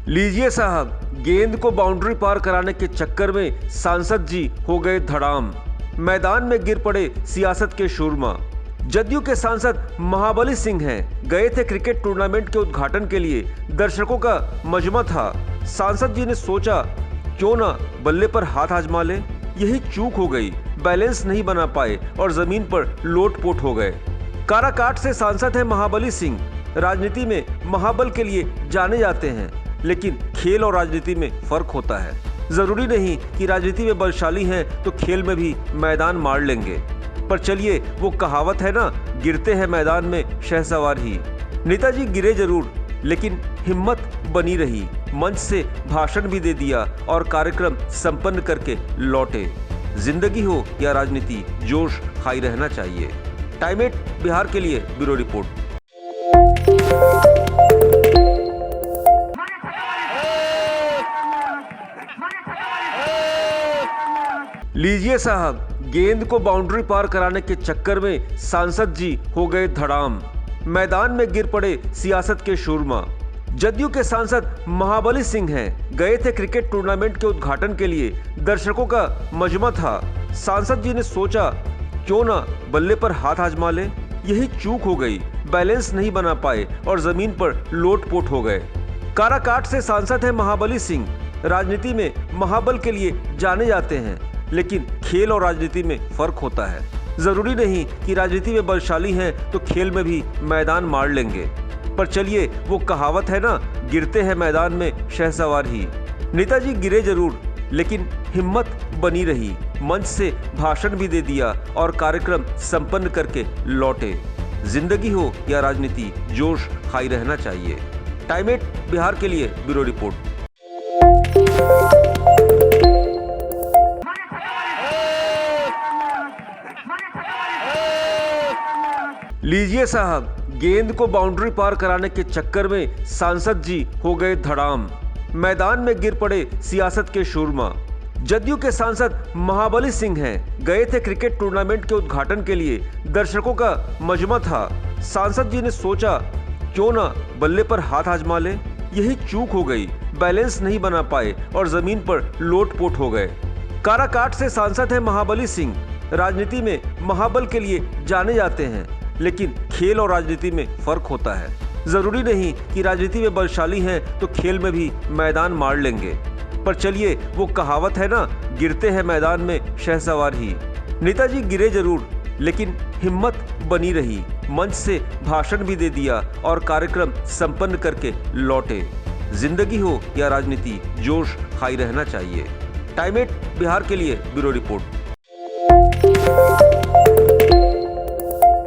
लीजिए साहब, गेंद को बाउंड्री पार कराने के चक्कर में सांसद जी हो गए धड़ाम। मैदान में गिर पड़े सियासत के शूरमा। जदयू के सांसद महाबली सिंह हैं, गए थे क्रिकेट टूर्नामेंट के उद्घाटन के लिए। दर्शकों का मजमा था। सांसद जी ने सोचा क्यों ना बल्ले पर हाथ आजमा ले। यही चूक हो गई, बैलेंस नहीं बना पाए और जमीन पर लोटपोट हो गए। काराकाट से सांसद है महाबली सिंह। राजनीति में महाबल के लिए जाने जाते हैं, लेकिन खेल और राजनीति में फर्क होता है। जरूरी नहीं कि राजनीति में बलशाली हैं तो खेल में भी मैदान मार लेंगे। पर चलिए, वो कहावत है ना, गिरते हैं मैदान में शहसवार ही। नेताजी गिरे जरूर, लेकिन हिम्मत बनी रही। मंच से भाषण भी दे दिया और कार्यक्रम संपन्न करके लौटे। जिंदगी हो या राजनीति, जोश हाई रहना चाहिए। टाइम 8 बिहार के लिए ब्यूरो रिपोर्ट। लीजिए साहब, गेंद को बाउंड्री पार कराने के चक्कर में सांसद जी हो गए धड़ाम। मैदान में गिर पड़े सियासत के शूरमा। जदयू के सांसद महाबली सिंह हैं, गए थे क्रिकेट टूर्नामेंट के उद्घाटन के लिए। दर्शकों का मजमा था। सांसद जी ने सोचा क्यों ना बल्ले पर हाथ आजमा ले। यही चूक हो गई, बैलेंस नहीं बना पाए और जमीन पर लोटपोट हो गए। काराकाट से सांसद है महाबली सिंह। राजनीति में महाबल के लिए जाने जाते हैं, लेकिन खेल और राजनीति में फर्क होता है। जरूरी नहीं कि राजनीति में बलशाली हैं तो खेल में भी मैदान मार लेंगे। पर चलिए, वो कहावत है ना, गिरते हैं मैदान में शहसवार ही। नेताजी गिरे जरूर, लेकिन हिम्मत बनी रही। मंच से भाषण भी दे दिया और कार्यक्रम संपन्न करके लौटे। जिंदगी हो या राजनीति, जोश हाई रहना चाहिए। टाइम 8 बिहार के लिए ब्यूरो रिपोर्ट। लीजिए साहब, गेंद को बाउंड्री पार कराने के चक्कर में सांसद जी हो गए धड़ाम। मैदान में गिर पड़े सियासत के शूरमा। जदयू के सांसद महाबली सिंह हैं, गए थे क्रिकेट टूर्नामेंट के उद्घाटन के लिए। दर्शकों का मजमा था। सांसद जी ने सोचा क्यों ना बल्ले पर हाथ आजमा ले। यही चूक हो गई, बैलेंस नहीं बना पाए और जमीन पर लोटपोट हो गए। काराकाट से सांसद है महाबली सिंह। राजनीति में महाबल के लिए जाने जाते हैं, लेकिन खेल और राजनीति में फर्क होता है। जरूरी नहीं कि राजनीति में बलशाली हैं तो खेल में भी मैदान मार लेंगे। पर चलिए, वो कहावत है ना, गिरते हैं मैदान में शहसवार ही। नेताजी गिरे जरूर, लेकिन हिम्मत बनी रही। मंच से भाषण भी दे दिया और कार्यक्रम संपन्न करके लौटे। जिंदगी हो या राजनीति, जोश हाई रहना चाहिए। टाइम 8 बिहार के लिए ब्यूरो रिपोर्ट।